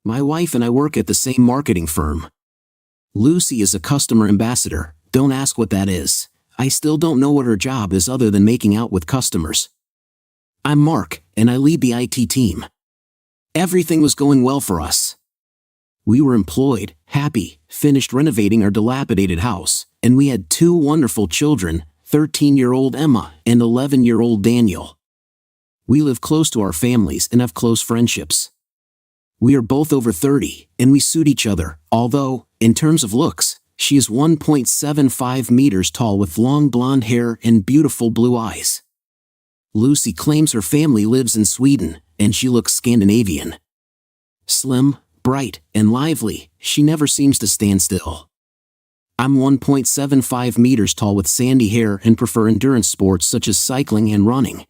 My wife and I work at the same marketing firm. Lucy is a customer ambassador. Don't ask what that is. I still don't know what her job is other than making out with customers. I'm Mark, and I lead the IT team. Everything was going well for us. We were employed, happy, finished renovating our dilapidated house, and we had 2 wonderful children, 13-year-old Emma and 11-year-old Daniel. We live close to our families and have close friendships. We are both over 30, and we suit each other, although, in terms of looks, she is 1.75 meters tall with long blonde hair and beautiful blue eyes. Lucy claims her family lives in Sweden, and she looks Scandinavian. Slim, bright, and lively, she never seems to stand still. I'm 1.75 meters tall with sandy hair and prefer endurance sports such as cycling and running.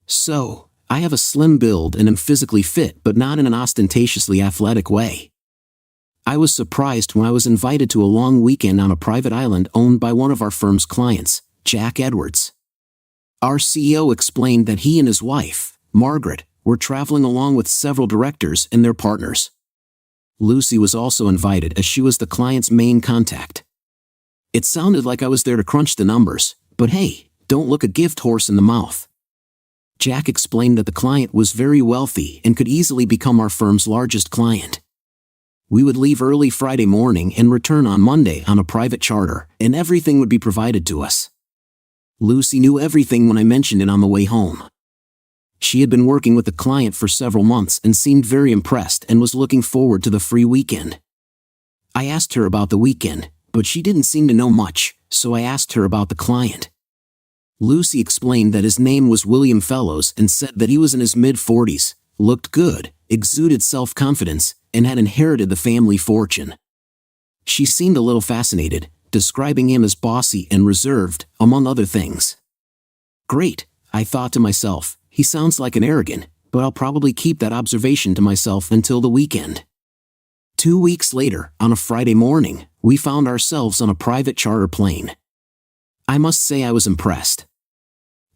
So, I have a slim build and am physically fit but not in an ostentatiously athletic way. I was surprised when I was invited to a long weekend on a private island owned by one of our firm's clients, Jack Edwards. Our CEO explained that he and his wife, Margaret, were traveling along with several directors and their partners. Lucy was also invited as she was the client's main contact. It sounded like I was there to crunch the numbers, but hey, don't look a gift horse in the mouth. Jack explained that the client was very wealthy and could easily become our firm's largest client. We would leave early Friday morning and return on Monday on a private charter, and everything would be provided to us. Lucy knew everything when I mentioned it on the way home. She had been working with the client for several months and seemed very impressed and was looking forward to the free weekend. I asked her about the weekend, but she didn't seem to know much, so I asked her about the client. Lucy explained that his name was William Fellows and said that he was in his mid-40s, looked good, exuded self-confidence, and had inherited the family fortune. She seemed a little fascinated, describing him as bossy and reserved, among other things. Great, I thought to myself, he sounds like an arrogant, but I'll probably keep that observation to myself until the weekend. 2 weeks later, on a Friday morning, we found ourselves on a private charter plane. I must say I was impressed.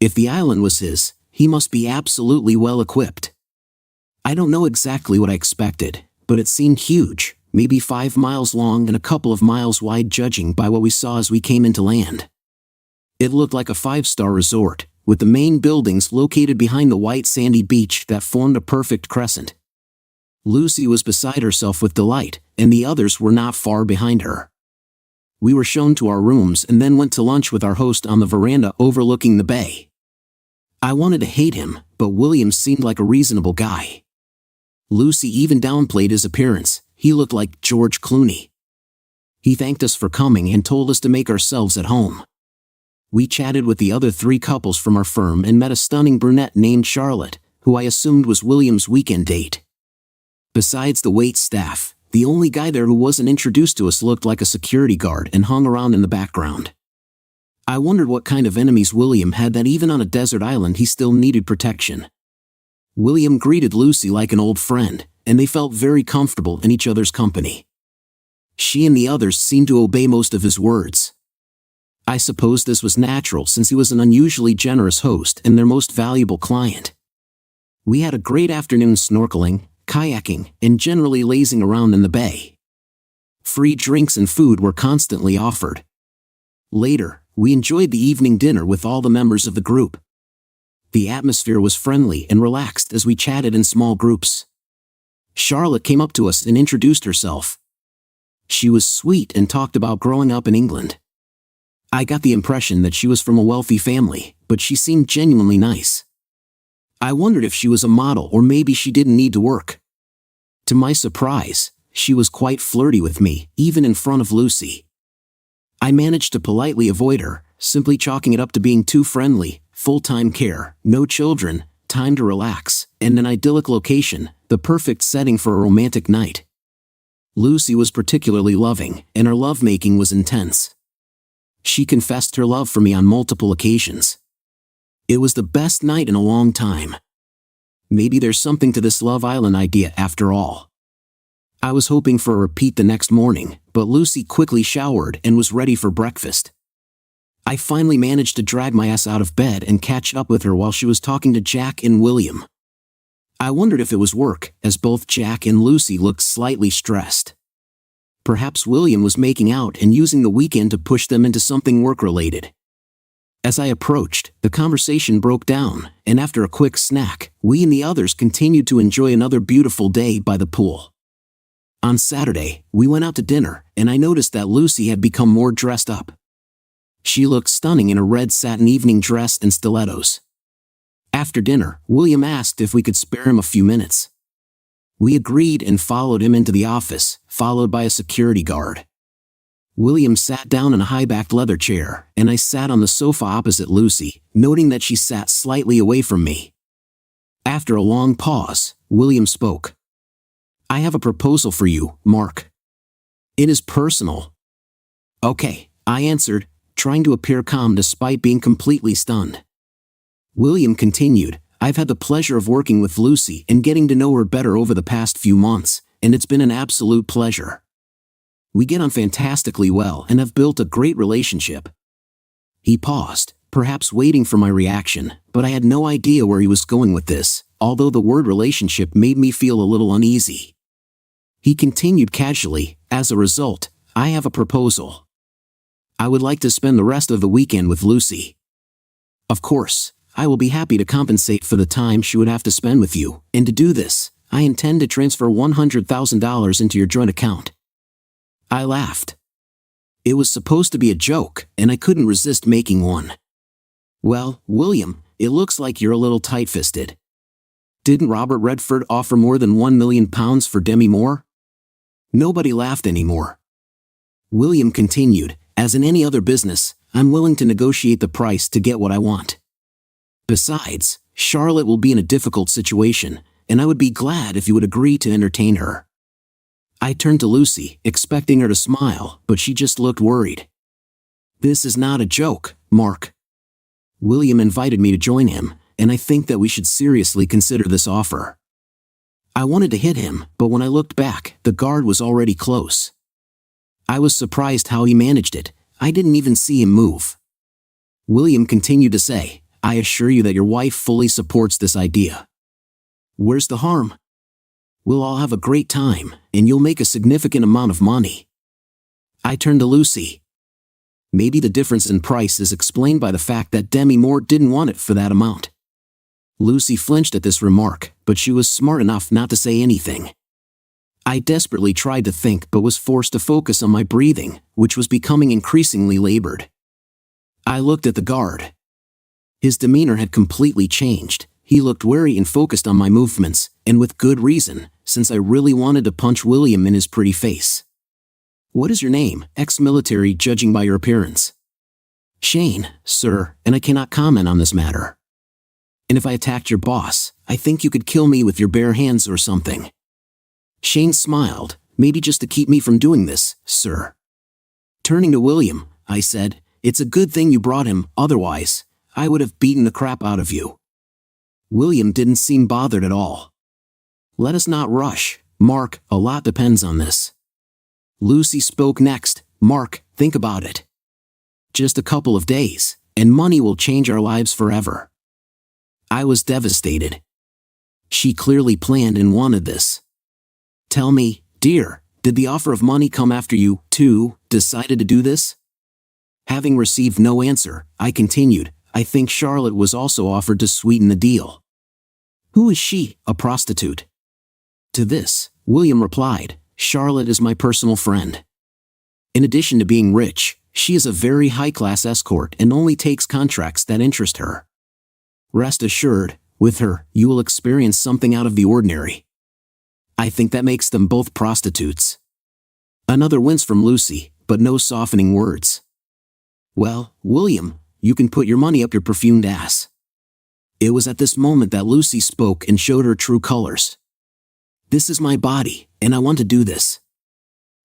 If the island was his, he must be absolutely well equipped. I don't know exactly what I expected, but it seemed huge, maybe 5 miles long and a couple of miles wide judging by what we saw as we came into land. It looked like a 5-star resort, with the main buildings located behind the white sandy beach that formed a perfect crescent. Lucy was beside herself with delight, and the others were not far behind her. We were shown to our rooms and then went to lunch with our host on the veranda overlooking the bay. I wanted to hate him, but William seemed like a reasonable guy. Lucy even downplayed his appearance. He looked like George Clooney. He thanked us for coming and told us to make ourselves at home. We chatted with the other 3 couples from our firm and met a stunning brunette named Charlotte, who I assumed was William's weekend date. Besides the wait staff, the only guy there who wasn't introduced to us looked like a security guard and hung around in the background. I wondered what kind of enemies William had that even on a desert island he still needed protection. William greeted Lucy like an old friend, and they felt very comfortable in each other's company. She and the others seemed to obey most of his words. I suppose this was natural since he was an unusually generous host and their most valuable client. We had a great afternoon snorkeling, kayaking, and generally lazing around in the bay. Free drinks and food were constantly offered. Later, we enjoyed the evening dinner with all the members of the group. The atmosphere was friendly and relaxed as we chatted in small groups. Charlotte came up to us and introduced herself. She was sweet and talked about growing up in England. I got the impression that she was from a wealthy family, but she seemed genuinely nice. I wondered if she was a model or maybe she didn't need to work. To my surprise, she was quite flirty with me, even in front of Lucy. I managed to politely avoid her, simply chalking it up to being too friendly, full-time care, no children, time to relax, and an idyllic location, the perfect setting for a romantic night. Lucy was particularly loving, and her lovemaking was intense. She confessed her love for me on multiple occasions. It was the best night in a long time. Maybe there's something to this Love Island idea after all. I was hoping for a repeat the next morning, but Lucy quickly showered and was ready for breakfast. I finally managed to drag my ass out of bed and catch up with her while she was talking to Jack and William. I wondered if it was work, as both Jack and Lucy looked slightly stressed. Perhaps William was making out and using the weekend to push them into something work-related. As I approached, the conversation broke down, and after a quick snack, we and the others continued to enjoy another beautiful day by the pool. On Saturday, we went out to dinner, and I noticed that Lucy had become more dressed up. She looked stunning in a red satin evening dress and stilettos. After dinner, William asked if we could spare him a few minutes. We agreed and followed him into the office, followed by a security guard. William sat down in a high-backed leather chair, and I sat on the sofa opposite Lucy, noting that she sat slightly away from me. After a long pause, William spoke. "I have a proposal for you, Mark. It is personal." "Okay," I answered, trying to appear calm despite being completely stunned. William continued, "I've had the pleasure of working with Lucy and getting to know her better over the past few months, and it's been an absolute pleasure. We get on fantastically well and have built a great relationship." He paused, perhaps waiting for my reaction, but I had no idea where he was going with this, although the word relationship made me feel a little uneasy. He continued casually, "As a result, I have a proposal. I would like to spend the rest of the weekend with Lucy. Of course, I will be happy to compensate for the time she would have to spend with you, and to do this, I intend to transfer $100,000 into your joint account." I laughed. It was supposed to be a joke, and I couldn't resist making one. "Well, William, it looks like you're a little tight-fisted. Didn't Robert Redford offer more than £1 million for Demi Moore?" Nobody laughed anymore. William continued, "As in any other business, I'm willing to negotiate the price to get what I want. Besides, Charlotte will be in a difficult situation, and I would be glad if you would agree to entertain her." I turned to Lucy, expecting her to smile, but she just looked worried. "This is not a joke, Mark. William invited me to join him, and I think that we should seriously consider this offer." I wanted to hit him, but when I looked back, the guard was already close. I was surprised how he managed it. I didn't even see him move. William continued to say, "I assure you that your wife fully supports this idea. Where's the harm? We'll all have a great time, and you'll make a significant amount of money." I turned to Lucy. Maybe the difference in price is explained by the fact that Demi Moore didn't want it for that amount. Lucy flinched at this remark, but she was smart enough not to say anything. I desperately tried to think but was forced to focus on my breathing, which was becoming increasingly labored. I looked at the guard. His demeanor had completely changed. He looked wary and focused on my movements, and with good reason, since I really wanted to punch William in his pretty face. "What is your name, ex-military, judging by your appearance?" "Shane, sir, and I cannot comment on this matter. And if I attacked your boss, I think you could kill me with your bare hands or something." Shane smiled, "Maybe just to keep me from doing this, sir." Turning to William, I said, "It's a good thing you brought him, otherwise, I would have beaten the crap out of you." William didn't seem bothered at all. "Let us not rush, Mark, a lot depends on this." Lucy spoke next. "Mark, think about it. Just a couple of days, and money will change our lives forever." I was devastated. She clearly planned and wanted this. "Tell me, dear, did the offer of money come after you, too, decided to do this?" Having received no answer, I continued, "I think Charlotte was also offered to sweeten the deal." "Who is she, a prostitute?" To this, William replied, "Charlotte is my personal friend. In addition to being rich, she is a very high-class escort and only takes contracts that interest her. Rest assured, with her, you will experience something out of the ordinary. I think that makes them both prostitutes." Another wince from Lucy, but no softening words. "Well, William, you can put your money up your perfumed ass." It was at this moment that Lucy spoke and showed her true colors. "This is my body, and I want to do this.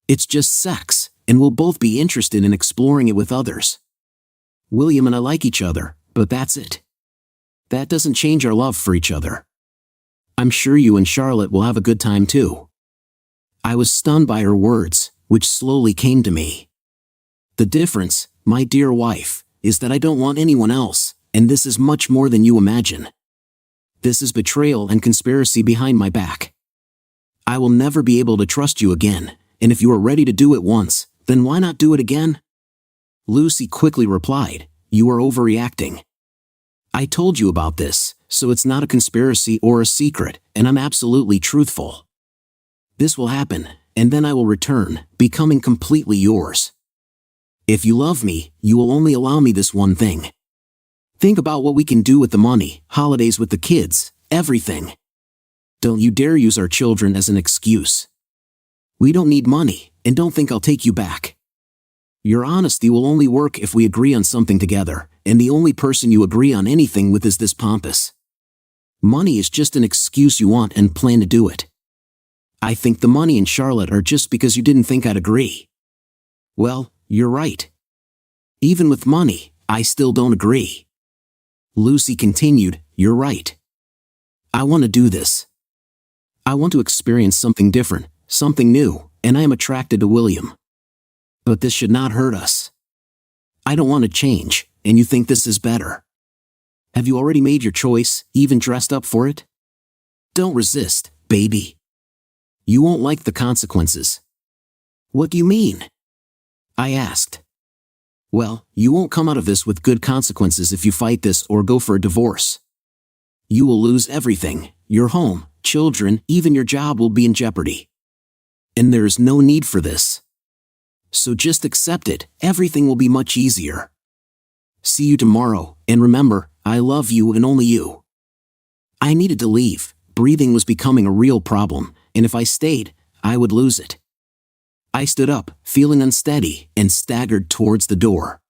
It's just sex, and we'll both be interested in exploring it with others. William and I like each other, but that's it. That doesn't change our love for each other. I'm sure you and Charlotte will have a good time too." I was stunned by her words, which slowly came to me. "The difference, my dear wife, is that I don't want anyone else, and this is much more than you imagine." This is betrayal and conspiracy behind my back. I will never be able to trust you again, and if you are ready to do it once, then why not do it again? Lucy quickly replied, "You are overreacting. I told you about this, so it's not a conspiracy or a secret, and I'm absolutely truthful. This will happen, and then I will return, becoming completely yours. If you love me, you will only allow me this one thing. Think about what we can do with the money, holidays with the kids, everything. Don't you dare use our children as an excuse. We don't need money, and don't think I'll take you back. Your honesty will only work if we agree on something together, and the only person you agree on anything with is this Pompous. Money is just an excuse you want and plan to do it. I think the money and Charlotte are just because you didn't think I'd agree. Well, you're right. Even with money, I still don't agree." Lucy continued, "You're right. I want to do this. I want to experience something different, something new, and I am attracted to William. But this should not hurt us. I don't want to change, and you think this is better. Have you already made your choice, even dressed up for it? Don't resist, baby. You won't like the consequences." "What do you mean?" I asked. "Well, you won't come out of this with good consequences if you fight this or go for a divorce. You will lose everything, your home, children, even your job will be in jeopardy. And there is no need for this. So just accept it, everything will be much easier. See you tomorrow, and remember, I love you and only you." I needed to leave. Breathing was becoming a real problem, and if I stayed, I would lose it. I stood up, feeling unsteady, and staggered towards the door.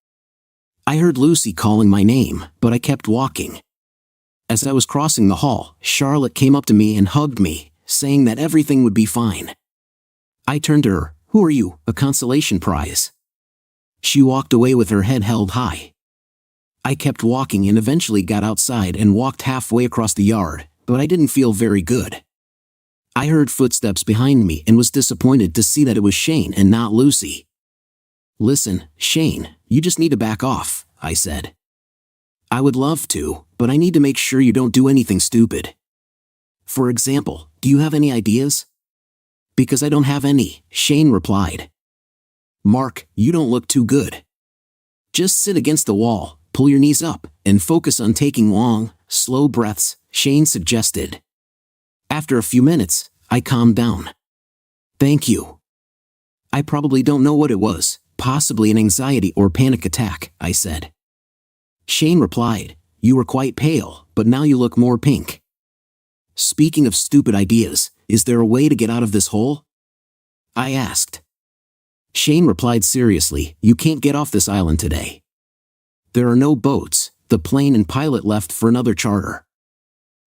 I heard Lucy calling my name, but I kept walking. As I was crossing the hall, Charlotte came up to me and hugged me, saying that everything would be fine. I turned to her. "Who are you, a consolation prize?" She walked away with her head held high. I kept walking and eventually got outside and walked halfway across the yard, but I didn't feel very good. I heard footsteps behind me and was disappointed to see that it was Shane and not Lucy. "Listen, Shane, you just need to back off," I said. "I would love to, but I need to make sure you don't do anything stupid. For example, do you have any ideas?" "Because I don't have any," Shane replied. "Mark, you don't look too good. Just sit against the wall, pull your knees up, and focus on taking long, slow breaths," Shane suggested. After a few minutes, I calmed down. "Thank you." "I probably don't know what it was, possibly an anxiety or panic attack," I said. Shane replied, "You were quite pale, but now you look more pink. Speaking of stupid ideas, is there a way to get out of this hole?" I asked. Shane replied seriously, "You can't get off this island today. There are no boats, the plane and pilot left for another charter.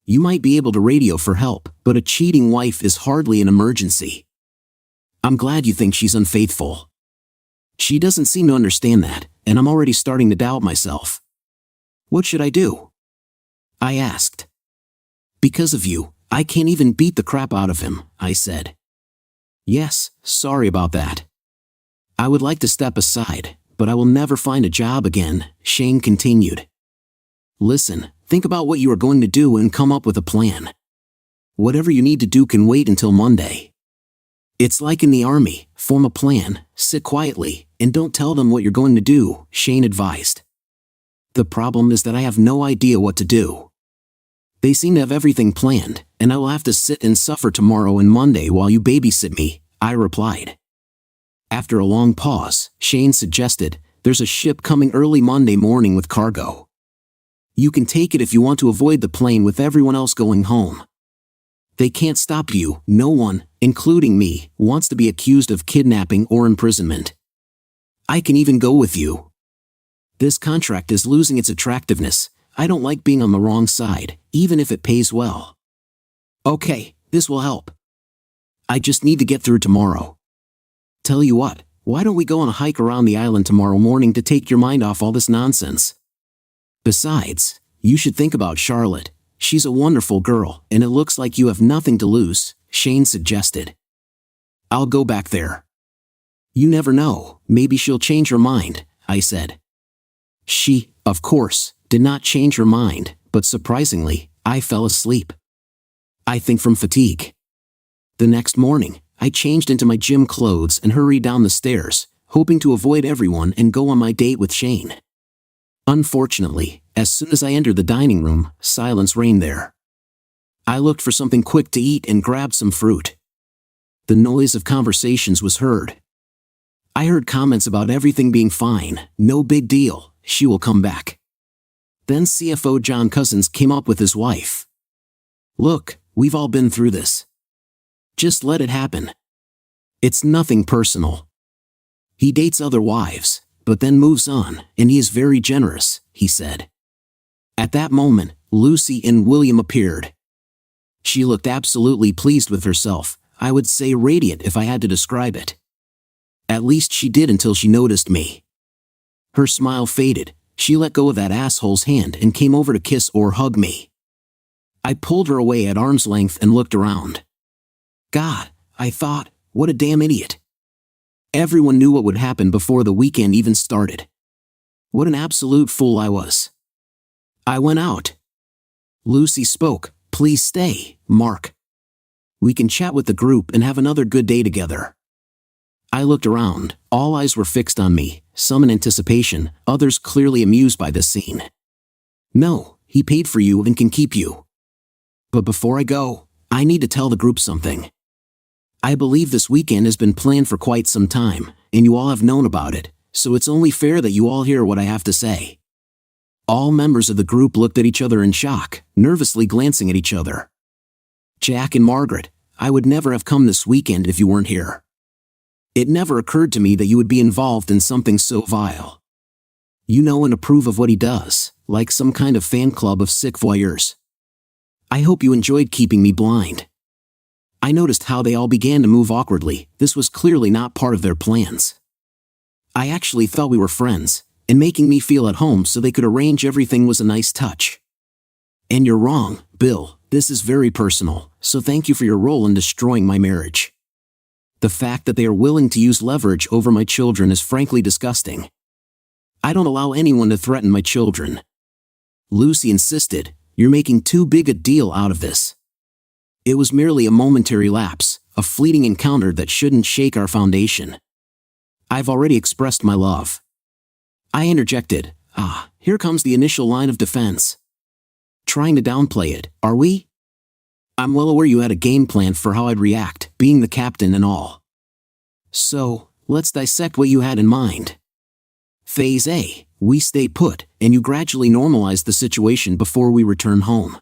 You might be able to radio for help, but a cheating wife is hardly an emergency. I'm glad you think she's unfaithful. She doesn't seem to understand that, and I'm already starting to doubt myself. What should I do?" I asked. "Because of you, I can't even beat the crap out of him," I said. "Yes, sorry about that. I would like to step aside, but I will never find a job again," Shane continued. "Listen, think about what you are going to do and come up with a plan. Whatever you need to do can wait until Monday. It's like in the army, form a plan, sit quietly, and don't tell them what you're going to do," Shane advised. "The problem is that I have no idea what to do. They seem to have everything planned, and I will have to sit and suffer tomorrow and Monday while you babysit me," I replied. After a long pause, Shane suggested, "There's a ship coming early Monday morning with cargo. You can take it if you want to avoid the plane with everyone else going home. They can't stop you, no one, including me, wants to be accused of kidnapping or imprisonment. I can even go with you. This contract is losing its attractiveness. I don't like being on the wrong side, even if it pays well. Okay, this will help. I just need to get through tomorrow. Tell you what, why don't we go on a hike around the island tomorrow morning to take your mind off all this nonsense? Besides, you should think about Charlotte. She's a wonderful girl, and it looks like you have nothing to lose," Shane suggested. "I'll go back there." "You never know, maybe she'll change her mind," I said. She, of course, did not change her mind, but surprisingly, I fell asleep. I think from fatigue. The next morning, I changed into my gym clothes and hurried down the stairs, hoping to avoid everyone and go on my date with Shane. Unfortunately, as soon as I entered the dining room, silence reigned there. I looked for something quick to eat and grabbed some fruit. The noise of conversations was heard. I heard comments about everything being fine, no big deal, she will come back. Then CFO John Cousins came up with his wife. Look, we've all been through this. Just let it happen. It's nothing personal. He dates other wives, but then moves on, and he is very generous, he said. At that moment, Lucy and William appeared. She looked absolutely pleased with herself, I would say radiant if I had to describe it. At least she did until she noticed me. Her smile faded, she let go of that asshole's hand and came over to kiss or hug me. I pulled her away at arm's length and looked around. God, I thought, what a damn idiot. Everyone knew what would happen before the weekend even started. What an absolute fool I was. I went out. Lucy spoke, please stay, Mark. We can chat with the group and have another good day together. I looked around, all eyes were fixed on me, some in anticipation, others clearly amused by this scene. No, he paid for you and can keep you. But before I go, I need to tell the group something. I believe this weekend has been planned for quite some time, and you all have known about it, so it's only fair that you all hear what I have to say. All members of the group looked at each other in shock, nervously glancing at each other. Jack and Margaret, I would never have come this weekend if you weren't here. It never occurred to me that you would be involved in something so vile. You know and approve of what he does, like some kind of fan club of sick voyeurs. I hope you enjoyed keeping me blind. I noticed how they all began to move awkwardly, this was clearly not part of their plans. I actually thought we were friends, and making me feel at home so they could arrange everything was a nice touch. And you're wrong, Bill, this is very personal, so thank you for your role in destroying my marriage. The fact that they are willing to use leverage over my children is frankly disgusting. I don't allow anyone to threaten my children. Lucy insisted, you're making too big a deal out of this. It was merely a momentary lapse, a fleeting encounter that shouldn't shake our foundation. I've already expressed my love. I interjected, here comes the initial line of defense. Trying to downplay it, are we? I'm well aware you had a game plan for how I'd react, being the captain and all. So, let's dissect what you had in mind. Phase A, we stay put, and you gradually normalize the situation before we return home.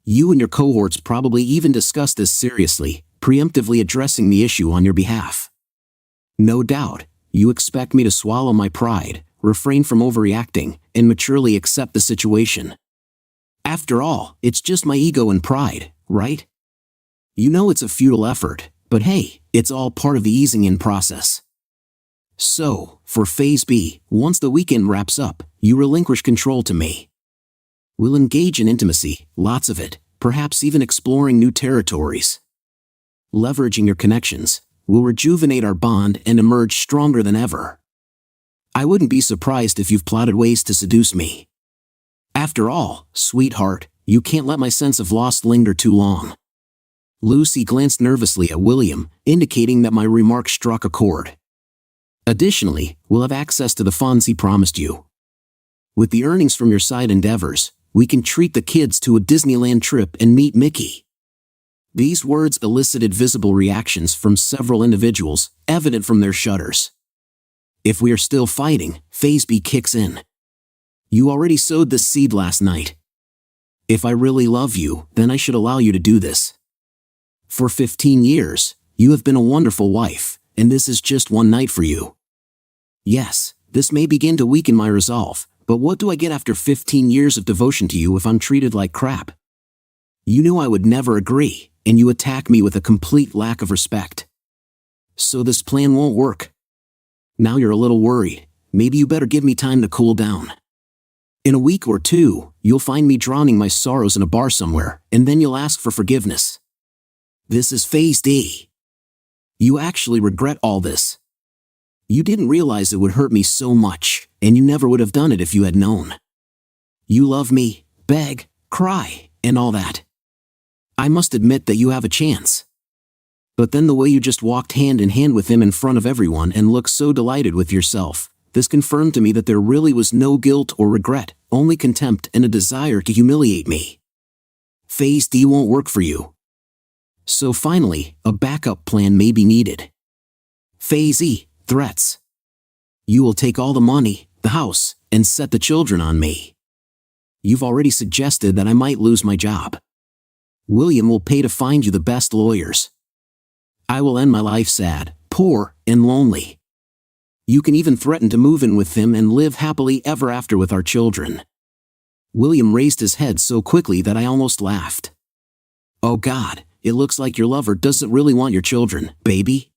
You and your cohorts probably even discussed this seriously, preemptively addressing the issue on your behalf. No doubt, you expect me to swallow my pride, refrain from overreacting, and maturely accept the situation. After all, it's just my ego and pride, right? You know it's a futile effort, but hey, it's all part of the easing in process. So, for Phase B, once the weekend wraps up, you relinquish control to me. We'll engage in intimacy, lots of it, perhaps even exploring new territories. Leveraging your connections, we'll rejuvenate our bond and emerge stronger than ever. I wouldn't be surprised if you've plotted ways to seduce me. After all, sweetheart, you can't let my sense of loss linger too long. Lucy glanced nervously at William, indicating that my remark struck a chord. Additionally, we'll have access to the funds he promised you. With the earnings from your side endeavors, we can treat the kids to a Disneyland trip and meet Mickey. These words elicited visible reactions from several individuals, evident from their shudders. If we are still fighting, Phase B kicks in. You already sowed this seed last night. If I really love you, then I should allow you to do this. For 15 years, you have been a wonderful wife, and this is just one night for you. Yes, this may begin to weaken my resolve, but what do I get after 15 years of devotion to you if I'm treated like crap? You knew I would never agree, and you attack me with a complete lack of respect. So this plan won't work. Now you're a little worried, maybe you better give me time to cool down. In a week or two, you'll find me drowning my sorrows in a bar somewhere, and then you'll ask for forgiveness. This is Phase D. You actually regret all this. You didn't realize it would hurt me so much, and you never would have done it if you had known. You love me, beg, cry, and all that. I must admit that you have a chance. But then the way you just walked hand in hand with him in front of everyone and looked so delighted with yourself, this confirmed to me that there really was no guilt or regret, only contempt and a desire to humiliate me. Phase D won't work for you. So finally, a backup plan may be needed. Phase E, threats. You will take all the money, the house, and set the children on me. You've already suggested that I might lose my job. William will pay to find you the best lawyers. I will end my life sad, poor, and lonely. You can even threaten to move in with him and live happily ever after with our children. William raised his head so quickly that I almost laughed. Oh God, it looks like your lover doesn't really want your children, baby.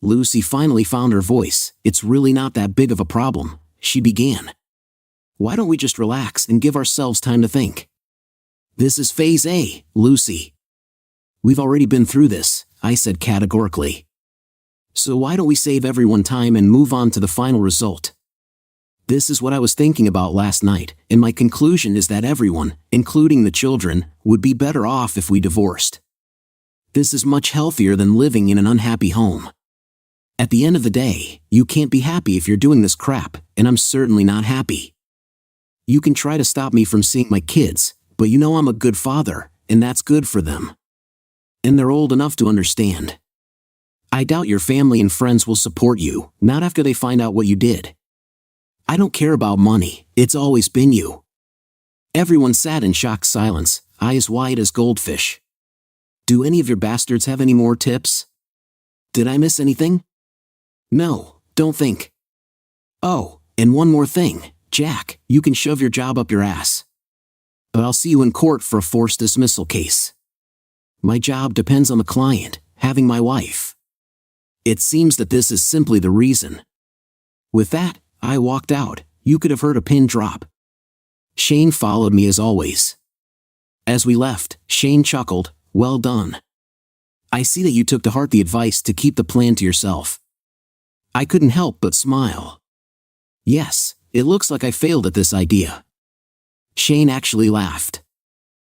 Lucy finally found her voice. It's really not that big of a problem, she began. Why don't we just relax and give ourselves time to think? This is phase A, Lucy. We've already been through this, I said categorically. So why don't we save everyone time and move on to the final result? This is what I was thinking about last night, and my conclusion is that everyone, including the children, would be better off if we divorced. This is much healthier than living in an unhappy home. At the end of the day, you can't be happy if you're doing this crap, and I'm certainly not happy. You can try to stop me from seeing my kids, but you know I'm a good father, and that's good for them. And they're old enough to understand. I doubt your family and friends will support you, not after they find out what you did. I don't care about money, it's always been you. Everyone sat in shocked silence, eyes wide as goldfish. Do any of your bastards have any more tips? Did I miss anything? No, don't think. Oh, and one more thing, Jack, you can shove your job up your ass. But I'll see you in court for a forced dismissal case. My job depends on the client, having my wife. It seems that this is simply the reason. With that, I walked out. You could have heard a pin drop. Shane followed me as always. As we left, Shane chuckled, well done. I see that you took to heart the advice to keep the plan to yourself. I couldn't help but smile. Yes, it looks like I failed at this idea. Shane actually laughed.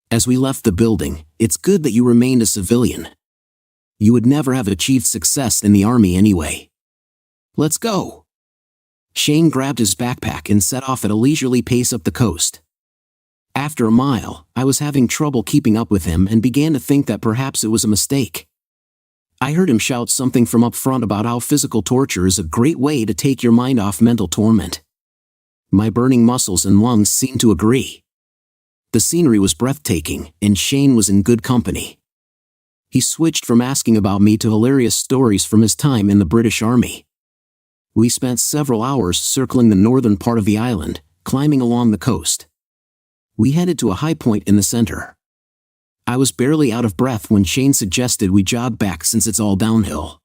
As we left the building, it's good that you remained a civilian. You would never have achieved success in the army anyway. Let's go. Shane grabbed his backpack and set off at a leisurely pace up the coast. After a mile, I was having trouble keeping up with him and began to think that perhaps it was a mistake. I heard him shout something from up front about how physical torture is a great way to take your mind off mental torment. My burning muscles and lungs seemed to agree. The scenery was breathtaking, and Shane was in good company. He switched from asking about me to hilarious stories from his time in the British Army. We spent several hours circling the northern part of the island, climbing along the coast. We headed to a high point in the center. I was barely out of breath when Shane suggested we jog back since it's all downhill.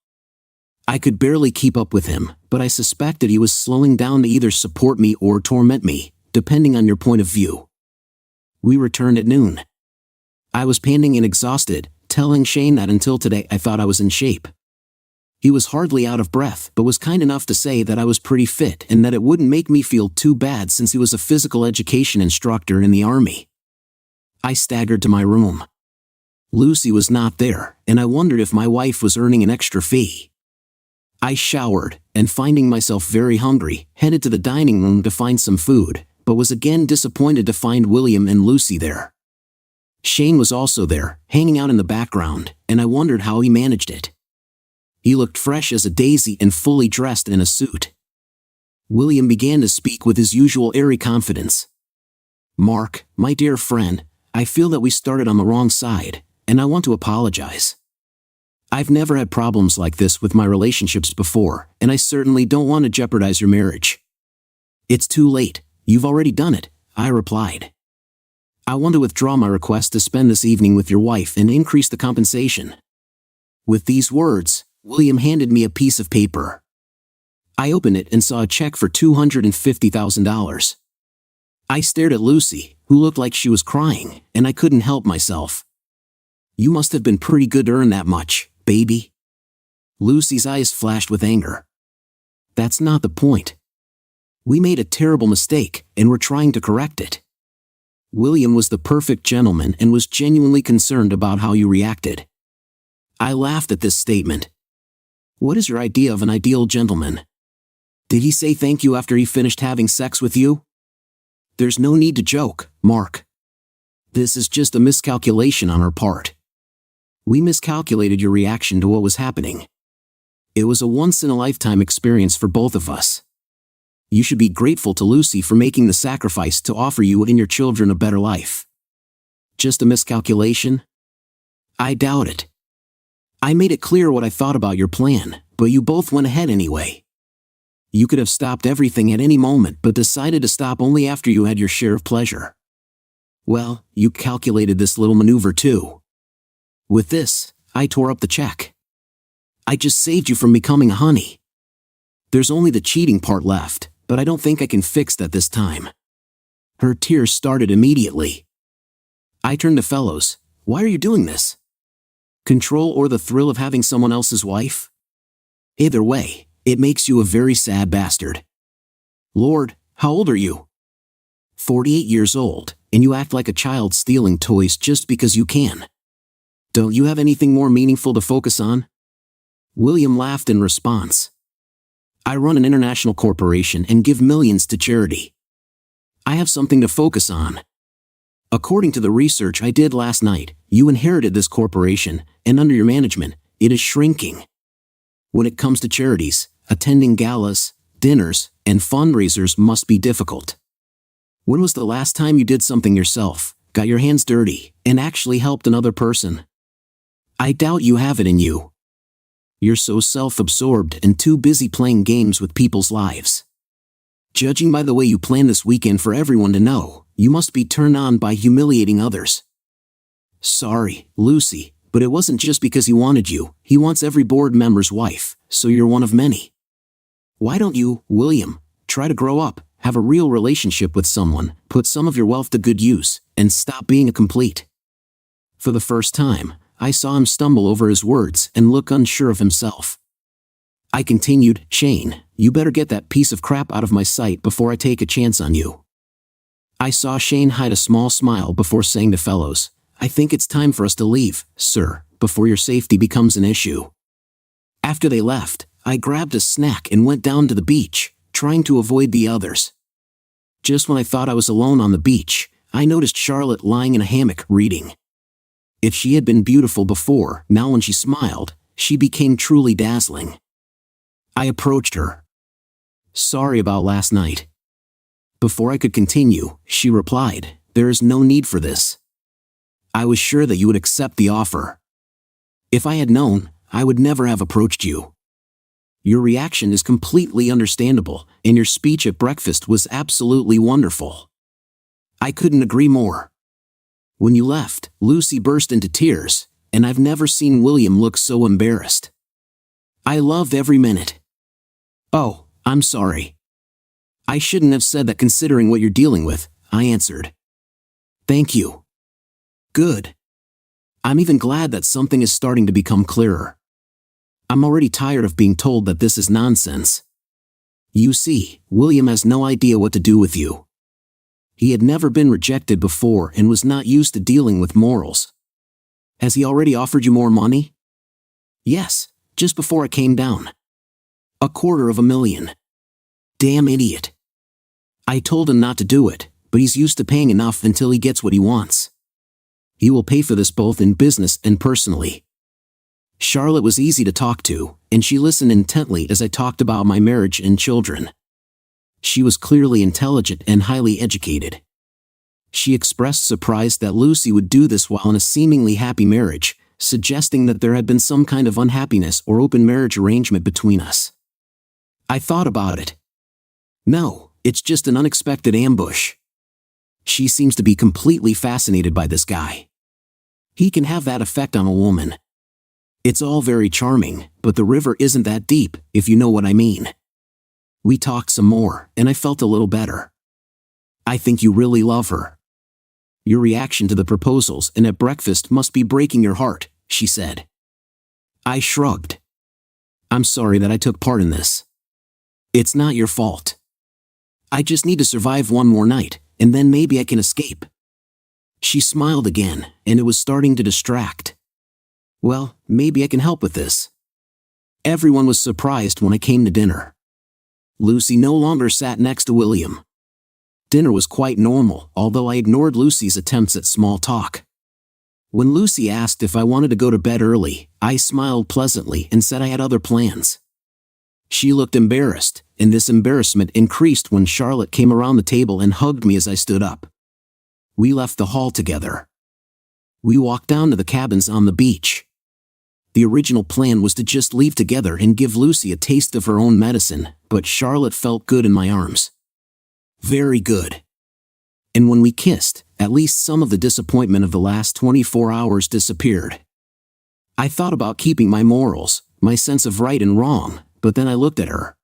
I could barely keep up with him, but I suspected he was slowing down to either support me or torment me, depending on your point of view. We returned at noon. I was panting and exhausted, telling Shane that until today I thought I was in shape. He was hardly out of breath but was kind enough to say that I was pretty fit and that it wouldn't make me feel too bad since he was a physical education instructor in the army. I staggered to my room. Lucy was not there, and I wondered if my wife was earning an extra fee. I showered, and finding myself very hungry, headed to the dining room to find some food, but was again disappointed to find William and Lucy there. Shane was also there, hanging out in the background, and I wondered how he managed it. He looked fresh as a daisy and fully dressed in a suit. William began to speak with his usual airy confidence. Mark, my dear friend, I feel that we started on the wrong side, and I want to apologize. I've never had problems like this with my relationships before, and I certainly don't want to jeopardize your marriage. It's too late, you've already done it, I replied. I want to withdraw my request to spend this evening with your wife and increase the compensation. With these words, William handed me a piece of paper. I opened it and saw a check for $250,000. I stared at Lucy, who looked like she was crying, and I couldn't help myself. You must have been pretty good to earn that much, baby. Lucy's eyes flashed with anger. That's not the point. We made a terrible mistake, and we're trying to correct it. William was the perfect gentleman and was genuinely concerned about how you reacted. I laughed at this statement. What is your idea of an ideal gentleman? Did he say thank you after he finished having sex with you? There's no need to joke, Mark. This is just a miscalculation on our part. We miscalculated your reaction to what was happening. It was a once-in-a-lifetime experience for both of us. You should be grateful to Lucy for making the sacrifice to offer you and your children a better life. Just a miscalculation? I doubt it. I made it clear what I thought about your plan, but you both went ahead anyway. You could have stopped everything at any moment but decided to stop only after you had your share of pleasure. Well, you calculated this little maneuver too. With this, I tore up the check. I just saved you from becoming a honey. There's only the cheating part left, but I don't think I can fix that this time. Her tears started immediately. I turned to Fellows. Why are you doing this? Control or the thrill of having someone else's wife? Either way, it makes you a very sad bastard. Lord, how old are you? 48 years old, and you act like a child stealing toys just because you can. Don't you have anything more meaningful to focus on? William laughed in response. I run an international corporation and give millions to charity. I have something to focus on. According to the research I did last night, you inherited this corporation, and under your management, it is shrinking. When it comes to charities, attending galas, dinners, and fundraisers must be difficult. When was the last time you did something yourself, got your hands dirty, and actually helped another person? I doubt you have it in you. You're so self-absorbed and too busy playing games with people's lives. Judging by the way you plan this weekend for everyone to know, you must be turned on by humiliating others. Sorry, Lucy, but it wasn't just because he wanted you. He wants every board member's wife, so you're one of many. Why don't you, William, try to grow up, have a real relationship with someone, put some of your wealth to good use, and stop being a complete? For the first time, I saw him stumble over his words and look unsure of himself. I continued, Shane, you better get that piece of crap out of my sight before I take a chance on you. I saw Shane hide a small smile before saying to Fellows, I think it's time for us to leave, sir, before your safety becomes an issue. After they left, I grabbed a snack and went down to the beach, trying to avoid the others. Just when I thought I was alone on the beach, I noticed Charlotte lying in a hammock reading. If she had been beautiful before, now when she smiled, she became truly dazzling. I approached her. Sorry about last night. Before I could continue, she replied, There is no need for this. I was sure that you would accept the offer. If I had known, I would never have approached you. Your reaction is completely understandable, and your speech at breakfast was absolutely wonderful. I couldn't agree more. When you left, Lucy burst into tears, and I've never seen William look so embarrassed. I loved every minute. Oh, I'm sorry. I shouldn't have said that considering what you're dealing with, I answered. Thank you. Good. I'm even glad that something is starting to become clearer. I'm already tired of being told that this is nonsense. You see, William has no idea what to do with you. He had never been rejected before and was not used to dealing with morals. Has he already offered you more money? Yes, just before I came down. $250,000. Damn idiot. I told him not to do it, but he's used to paying enough until he gets what he wants. He will pay for this both in business and personally. Charlotte was easy to talk to, and she listened intently as I talked about my marriage and children. She was clearly intelligent and highly educated. She expressed surprise that Lucy would do this while in a seemingly happy marriage, suggesting that there had been some kind of unhappiness or open marriage arrangement between us. I thought about it. No, it's just an unexpected ambush. She seems to be completely fascinated by this guy. He can have that effect on a woman. It's all very charming, but the river isn't that deep, if you know what I mean. We talked some more, and I felt a little better. I think you really love her. Your reaction to the proposals and at breakfast must be breaking your heart, she said. I shrugged. I'm sorry that I took part in this. It's not your fault. I just need to survive one more night, and then maybe I can escape. She smiled again, and it was starting to distract. Well, maybe I can help with this. Everyone was surprised when I came to dinner. Lucy no longer sat next to William. Dinner was quite normal, although I ignored Lucy's attempts at small talk. When Lucy asked if I wanted to go to bed early, I smiled pleasantly and said I had other plans. She looked embarrassed, and this embarrassment increased when Charlotte came around the table and hugged me as I stood up. We left the hall together. We walked down to the cabins on the beach. The original plan was to just leave together and give Lucy a taste of her own medicine, but Charlotte felt good in my arms. Very good. And when we kissed, at least some of the disappointment of the last 24 hours disappeared. I thought about keeping my morals, my sense of right and wrong, but then I looked at her.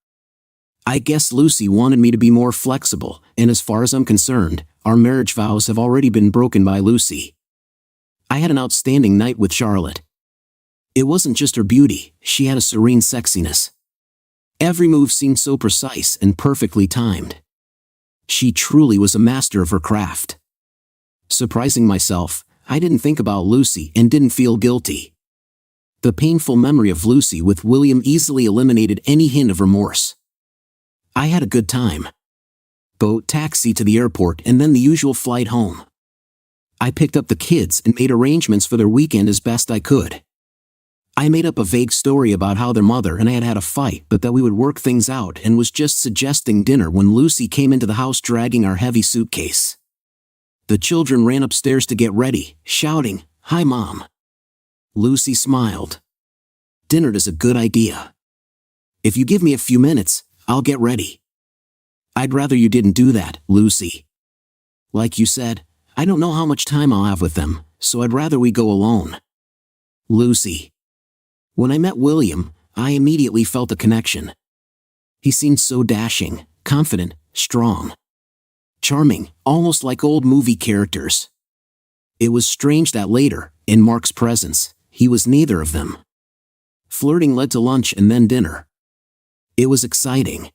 I guess Lucy wanted me to be more flexible, and as far as I'm concerned, our marriage vows have already been broken by Lucy. I had an outstanding night with Charlotte. It wasn't just her beauty, she had a serene sexiness. Every move seemed so precise and perfectly timed. She truly was a master of her craft. Surprising myself, I didn't think about Lucy and didn't feel guilty. The painful memory of Lucy with William easily eliminated any hint of remorse. I had a good time. Boat taxi to the airport and then the usual flight home. I picked up the kids and made arrangements for their weekend as best I could. I made up a vague story about how their mother and I had had a fight, but that we would work things out, and was just suggesting dinner when Lucy came into the house dragging our heavy suitcase. The children ran upstairs to get ready, shouting, "Hi, Mom." Lucy smiled. "Dinner is a good idea. If you give me a few minutes, I'll get ready." "I'd rather you didn't do that, Lucy. Like you said, I don't know how much time I'll have with them, so I'd rather we go alone." Lucy. When I met William, I immediately felt a connection. He seemed so dashing, confident, strong. Charming, almost like old movie characters. It was strange that later, in Mark's presence, he was neither of them. Flirting led to lunch and then dinner. It was exciting.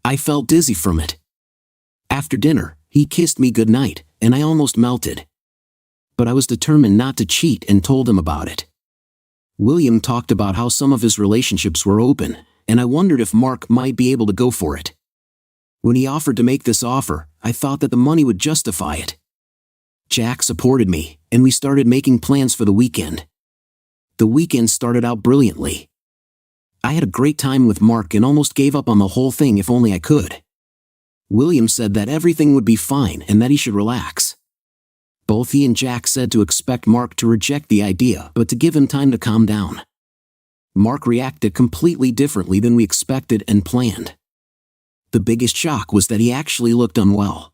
I felt dizzy from it. After dinner, he kissed me goodnight, and I almost melted. But I was determined not to cheat and told him about it. William talked about how some of his relationships were open, and I wondered if Mark might be able to go for it. When he offered to make this offer, I thought that the money would justify it. Jack supported me, and we started making plans for the weekend. The weekend started out brilliantly. I had a great time with Mark and almost gave up on the whole thing if only I could. William said that everything would be fine and that he should relax. Both he and Jack said to expect Mark to reject the idea, but to give him time to calm down. Mark reacted completely differently than we expected and planned. The biggest shock was that he actually looked unwell.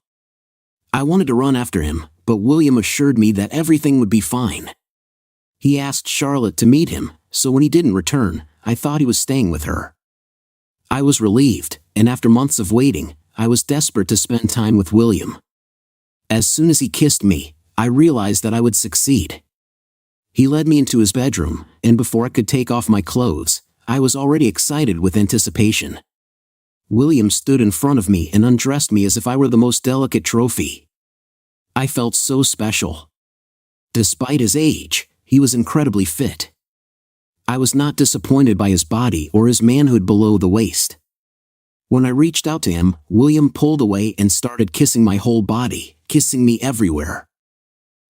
I wanted to run after him, but William assured me that everything would be fine. He asked Charlotte to meet him, so when he didn't return, I thought he was staying with her. I was relieved, and after months of waiting, I was desperate to spend time with William. As soon as he kissed me, I realized that I would succeed. He led me into his bedroom, and before I could take off my clothes, I was already excited with anticipation. William stood in front of me and undressed me as if I were the most delicate trophy. I felt so special. Despite his age, he was incredibly fit. I was not disappointed by his body or his manhood below the waist. When I reached out to him, William pulled away and started kissing my whole body, kissing me everywhere.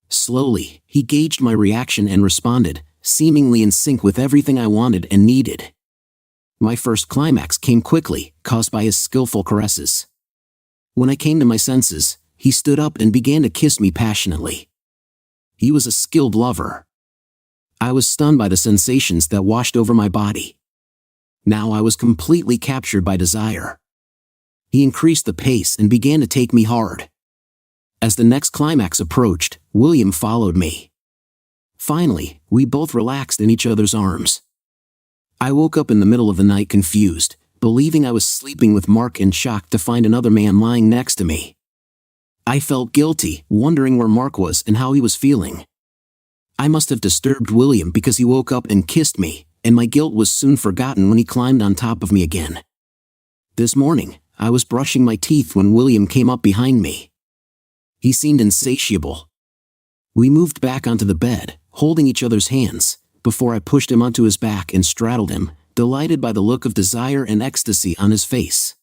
Slowly, he gauged my reaction and responded, seemingly in sync with everything I wanted and needed. My first climax came quickly, caused by his skillful caresses. When I came to my senses, he stood up and began to kiss me passionately. He was a skilled lover. I was stunned by the sensations that washed over my body. Now I was completely captured by desire. He increased the pace and began to take me hard. As the next climax approached, William followed me. Finally, we both relaxed in each other's arms. I woke up in the middle of the night confused, believing I was sleeping with Mark and shocked to find another man lying next to me. I felt guilty, wondering where Mark was and how he was feeling. I must have disturbed William because he woke up and kissed me, and my guilt was soon forgotten when he climbed on top of me again. This morning, I was brushing my teeth when William came up behind me. He seemed insatiable. We moved back onto the bed, holding each other's hands, before I pushed him onto his back and straddled him, delighted by the look of desire and ecstasy on his face.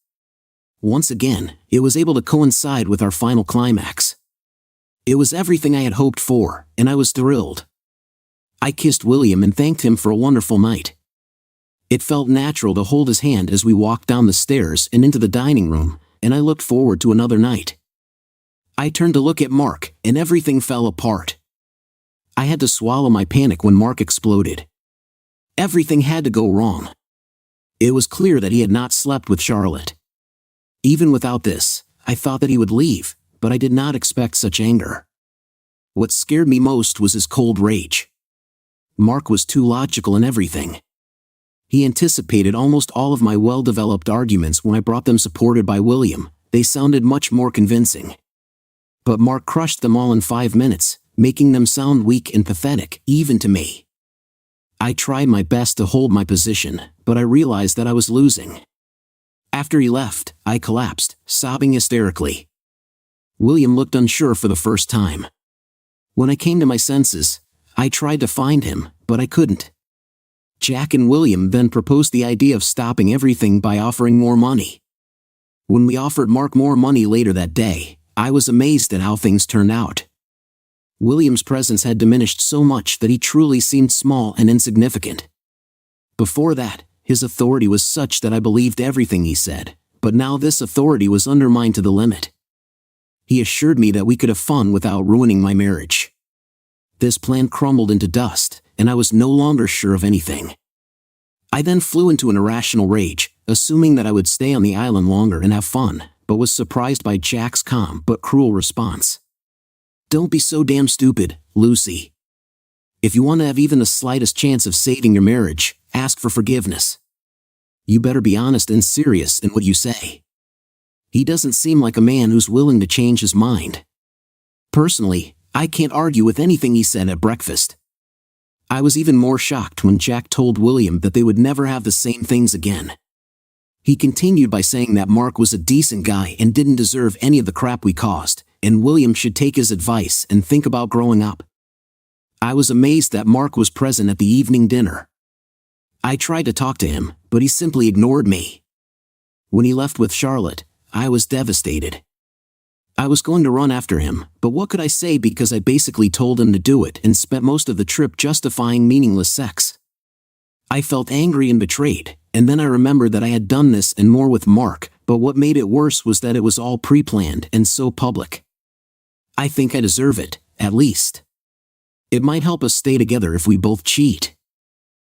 Once again, it was able to coincide with our final climax. It was everything I had hoped for, and I was thrilled. I kissed William and thanked him for a wonderful night. It felt natural to hold his hand as we walked down the stairs and into the dining room, and I looked forward to another night. I turned to look at Mark, and everything fell apart. I had to swallow my panic when Mark exploded. Everything had to go wrong. It was clear that he had not slept with Charlotte. Even without this, I thought that he would leave, but I did not expect such anger. What scared me most was his cold rage. Mark was too logical in everything. He anticipated almost all of my well-developed arguments when I brought them supported by William. They sounded much more convincing. But Mark crushed them all in 5 minutes, making them sound weak and pathetic, even to me. I tried my best to hold my position, but I realized that I was losing. After he left, I collapsed, sobbing hysterically. William looked unsure for the first time. When I came to my senses, I tried to find him, but I couldn't. Jack and William then proposed the idea of stopping everything by offering more money. When we offered Mark more money later that day, I was amazed at how things turned out. William's presence had diminished so much that he truly seemed small and insignificant. Before that, his authority was such that I believed everything he said, but now this authority was undermined to the limit. He assured me that we could have fun without ruining my marriage. This plan crumbled into dust, and I was no longer sure of anything. I then flew into an irrational rage, assuming that I would stay on the island longer and have fun, but was surprised by Jack's calm but cruel response. "Don't be so damn stupid, Lucy. If you want to have even the slightest chance of saving your marriage, ask for forgiveness. You better be honest and serious in what you say. He doesn't seem like a man who's willing to change his mind." Personally, I can't argue with anything he said at breakfast. I was even more shocked when Jack told William that they would never have the same things again. He continued by saying that Mark was a decent guy and didn't deserve any of the crap we caused, and William should take his advice and think about growing up. I was amazed that Mark was present at the evening dinner. I tried to talk to him, but he simply ignored me. When he left with Charlotte, I was devastated. I was going to run after him, but what could I say because I basically told him to do it and spent most of the trip justifying meaningless sex. I felt angry and betrayed, and then I remembered that I had done this and more with Mark, but what made it worse was that it was all pre-planned and so public. I think I deserve it, at least. It might help us stay together if we both cheat.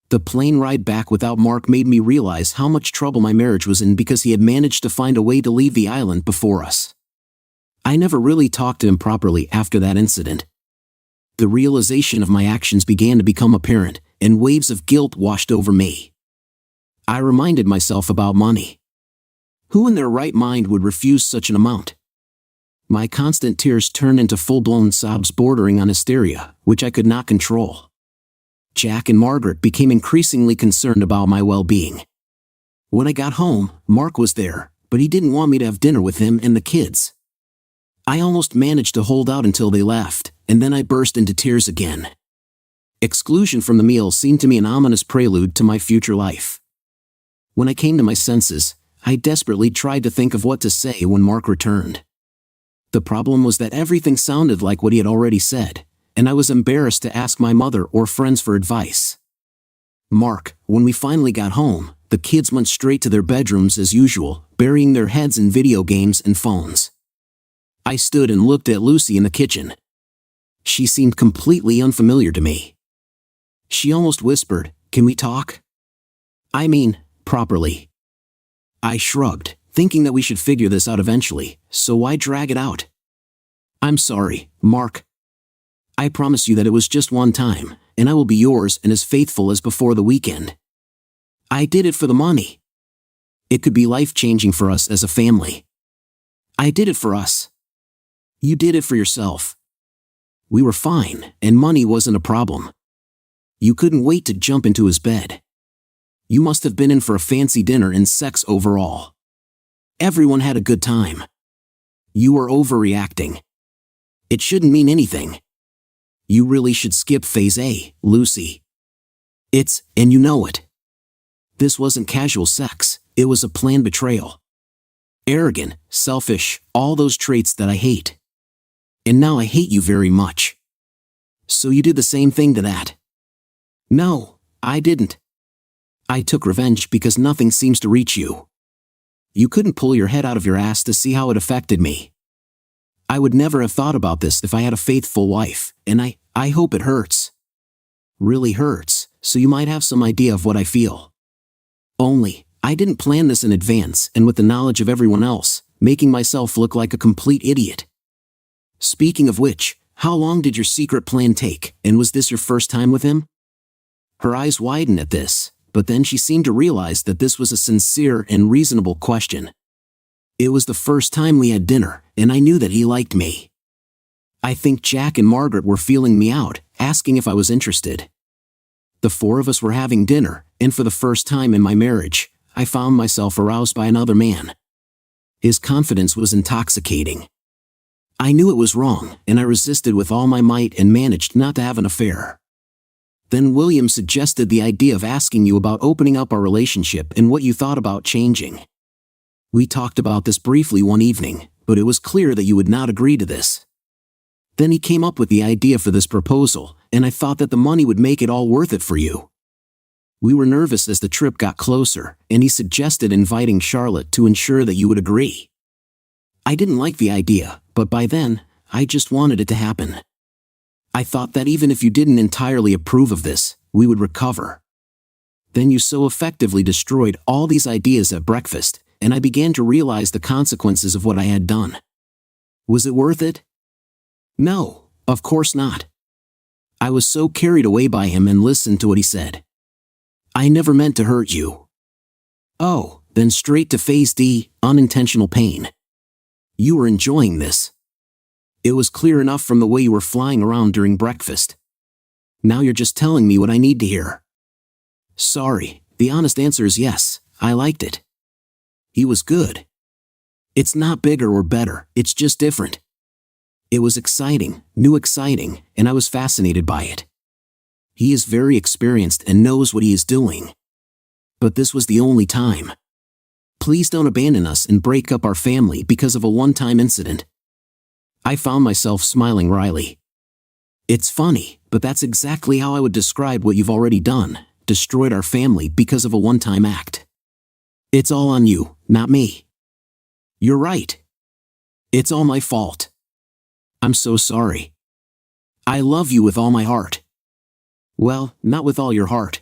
The plane ride back without Mark made me realize how much trouble my marriage was in because he had managed to find a way to leave the island before us. I never really talked to him properly after that incident. The realization of my actions began to become apparent, and waves of guilt washed over me. I reminded myself about money. Who in their right mind would refuse such an amount? My constant tears turned into full-blown sobs bordering on hysteria, which I could not control. Jack and Margaret became increasingly concerned about my well-being. When I got home, Mark was there, but he didn't want me to have dinner with him and the kids. I almost managed to hold out until they left, and then I burst into tears again. Exclusion from the meal seemed to me an ominous prelude to my future life. When I came to my senses, I desperately tried to think of what to say when Mark returned. The problem was that everything sounded like what he had already said, and I was embarrassed to ask my mother or friends for advice. Mark, when we finally got home, the kids went straight to their bedrooms as usual, burying their heads in video games and phones. I stood and looked at Lucy in the kitchen. She seemed completely unfamiliar to me. She almost whispered, "Can we talk?" I mean, properly. I shrugged, thinking that we should figure this out eventually, so why drag it out? "I'm sorry, Mark. I promise you that it was just one time, and I will be yours and as faithful as before the weekend. I did it for the money. It could be life-changing for us as a family. I did it for us. You did it for yourself. We were fine, and money wasn't a problem. You couldn't wait to jump into his bed. You must have been in for a fancy dinner and sex overall. Everyone had a good time. You were overreacting. It shouldn't mean anything. You really should skip phase A, Lucy. And you know it. This wasn't casual sex, it was a planned betrayal. Arrogant, selfish, all those traits that I hate. And now I hate you very much. So you did the same thing to that? No, I didn't. I took revenge because nothing seems to reach you. You couldn't pull your head out of your ass to see how it affected me. I would never have thought about this if I had a faithful wife, and I hope it hurts. Really hurts, so you might have some idea of what I feel. Only, I didn't plan this in advance and with the knowledge of everyone else, making myself look like a complete idiot. Speaking of which, how long did your secret plan take, and was this your first time with him? Her eyes widened at this, but then she seemed to realize that this was a sincere and reasonable question. It was the first time we had dinner, and I knew that he liked me. I think Jack and Margaret were feeling me out, asking if I was interested. The four of us were having dinner, and for the first time in my marriage, I found myself aroused by another man. His confidence was intoxicating. I knew it was wrong, and I resisted with all my might and managed not to have an affair. Then William suggested the idea of asking you about opening up our relationship and what you thought about changing. We talked about this briefly one evening, but it was clear that you would not agree to this. Then he came up with the idea for this proposal, and I thought that the money would make it all worth it for you. We were nervous as the trip got closer, and he suggested inviting Charlotte to ensure that you would agree. I didn't like the idea, but by then, I just wanted it to happen. I thought that even if you didn't entirely approve of this, we would recover. Then you so effectively destroyed all these ideas at breakfast, and I began to realize the consequences of what I had done. Was it worth it? No, of course not. I was so carried away by him and listened to what he said. I never meant to hurt you. Oh, then straight to phase D, unintentional pain. You were enjoying this. It was clear enough from the way you were flying around during breakfast. Now you're just telling me what I need to hear. Sorry, the honest answer is yes, I liked it. He was good. It's not bigger or better, it's just different. It was exciting, and I was fascinated by it. He is very experienced and knows what he is doing. But this was the only time. Please don't abandon us and break up our family because of a one-time incident. I found myself smiling wryly. It's funny, but that's exactly how I would describe what you've already done, destroyed our family because of a one-time act. It's all on you, not me. You're right. It's all my fault. I'm so sorry. I love you with all my heart. Well, not with all your heart.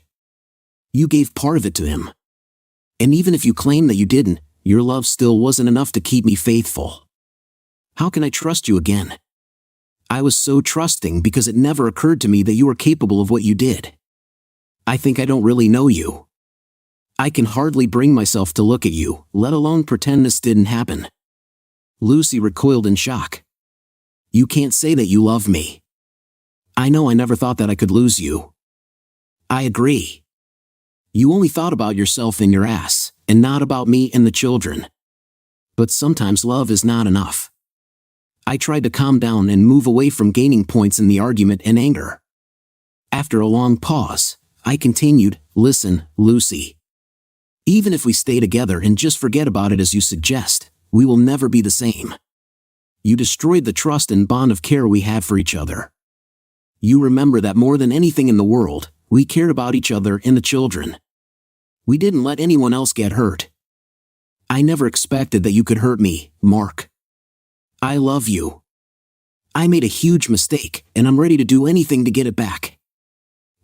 You gave part of it to him. And even if you claim that you didn't, your love still wasn't enough to keep me faithful. How can I trust you again? I was so trusting because it never occurred to me that you were capable of what you did. I think I don't really know you. I can hardly bring myself to look at you, let alone pretend this didn't happen. Lucy recoiled in shock. You can't say that you love me. I know I never thought that I could lose you. I agree. You only thought about yourself and your ass, and not about me and the children. But sometimes love is not enough. I tried to calm down and move away from gaining points in the argument and anger. After a long pause, I continued, listen, Lucy. Even if we stay together and just forget about it as you suggest, we will never be the same. You destroyed the trust and bond of care we had for each other. You remember that more than anything in the world, we cared about each other and the children. We didn't let anyone else get hurt. I never expected that you could hurt me, Mark. I love you. I made a huge mistake, and I'm ready to do anything to get it back.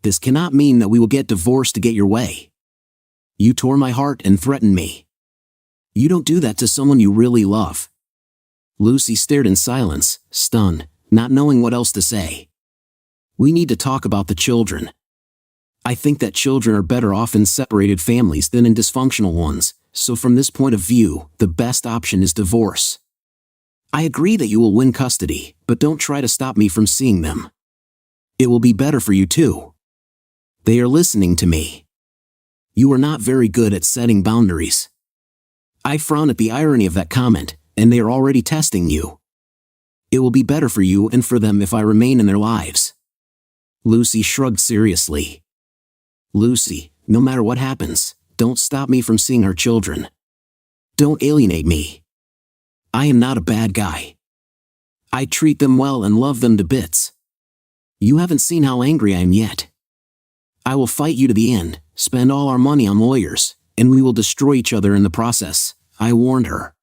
This cannot mean that we will get divorced to get your way. You tore my heart and threatened me. You don't do that to someone you really love. Lucy stared in silence, stunned, not knowing what else to say. We need to talk about the children. I think that children are better off in separated families than in dysfunctional ones, so from this point of view, the best option is divorce. I agree that you will win custody, but don't try to stop me from seeing them. It will be better for you too. They are listening to me. You are not very good at setting boundaries. I frown at the irony of that comment, and they are already testing you. It will be better for you and for them if I remain in their lives. Lucy shrugged seriously. Lucy, no matter what happens, don't stop me from seeing our children. Don't alienate me. I am not a bad guy. I treat them well and love them to bits. You haven't seen how angry I am yet. I will fight you to the end, spend all our money on lawyers, and we will destroy each other in the process, I warned her.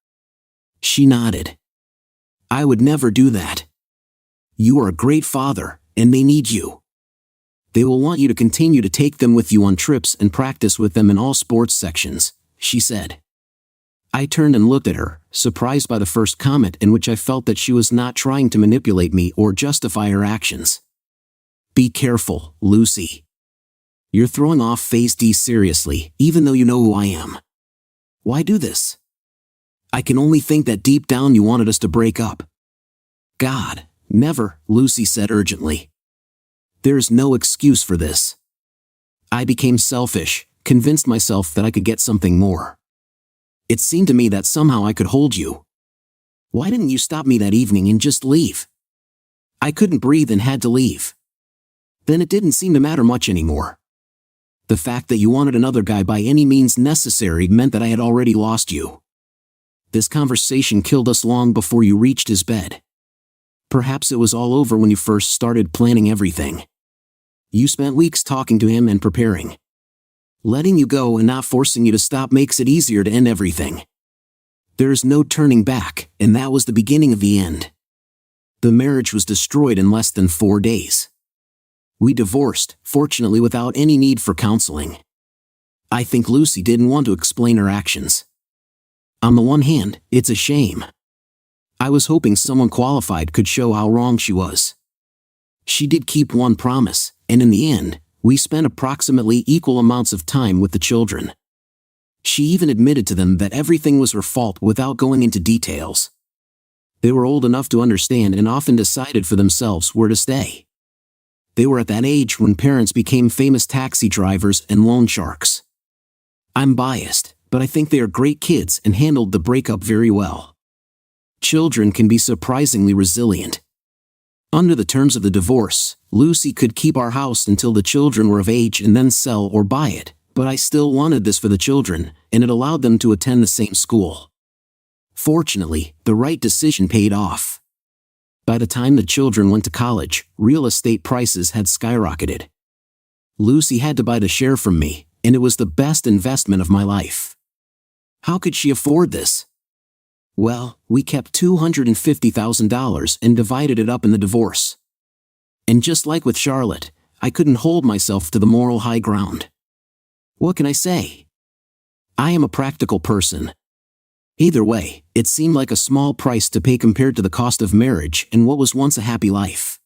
She nodded. I would never do that. You are a great father, and they need you. They will want you to continue to take them with you on trips and practice with them in all sports sections, she said. I turned and looked at her, surprised by the first comment in which I felt that she was not trying to manipulate me or justify her actions. Be careful, Lucy. You're throwing off Phase D seriously, even though you know who I am. Why do this? I can only think that deep down you wanted us to break up. God, never, Lucy said urgently. There is no excuse for this. I became selfish, convinced myself that I could get something more. It seemed to me that somehow I could hold you. Why didn't you stop me that evening and just leave? I couldn't breathe and had to leave. Then it didn't seem to matter much anymore. The fact that you wanted another guy by any means necessary meant that I had already lost you. This conversation killed us long before you reached his bed. Perhaps it was all over when you first started planning everything. You spent weeks talking to him and preparing. Letting you go and not forcing you to stop makes it easier to end everything. There is no turning back, and that was the beginning of the end. The marriage was destroyed in less than 4 days. We divorced, fortunately without any need for counseling. I think Lucy didn't want to explain her actions. On the one hand, it's a shame. I was hoping someone qualified could show how wrong she was. She did keep one promise, and in the end, we spent approximately equal amounts of time with the children. She even admitted to them that everything was her fault without going into details. They were old enough to understand and often decided for themselves where to stay. They were at that age when parents became famous taxi drivers and loan sharks. I'm biased, but I think they are great kids and handled the breakup very well. Children can be surprisingly resilient. Under the terms of the divorce, Lucy could keep our house until the children were of age and then sell or buy it, but I still wanted this for the children, and it allowed them to attend the same school. Fortunately, the right decision paid off. By the time the children went to college, real estate prices had skyrocketed. Lucy had to buy the share from me, and it was the best investment of my life. How could she afford this? Well, we kept $250,000 and divided it up in the divorce. And just like with Charlotte, I couldn't hold myself to the moral high ground. What can I say? I am a practical person. Either way, it seemed like a small price to pay compared to the cost of marriage and what was once a happy life.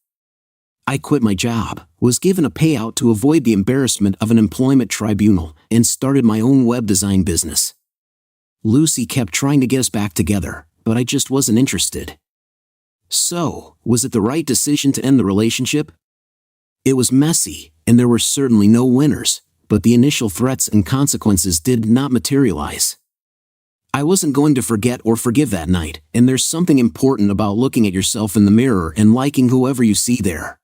I quit my job, was given a payout to avoid the embarrassment of an employment tribunal, and started my own web design business. Lucy kept trying to get us back together, but I just wasn't interested. So, was it the right decision to end the relationship? It was messy, and there were certainly no winners, but the initial threats and consequences did not materialize. I wasn't going to forget or forgive that night, and there's something important about looking at yourself in the mirror and liking whoever you see there.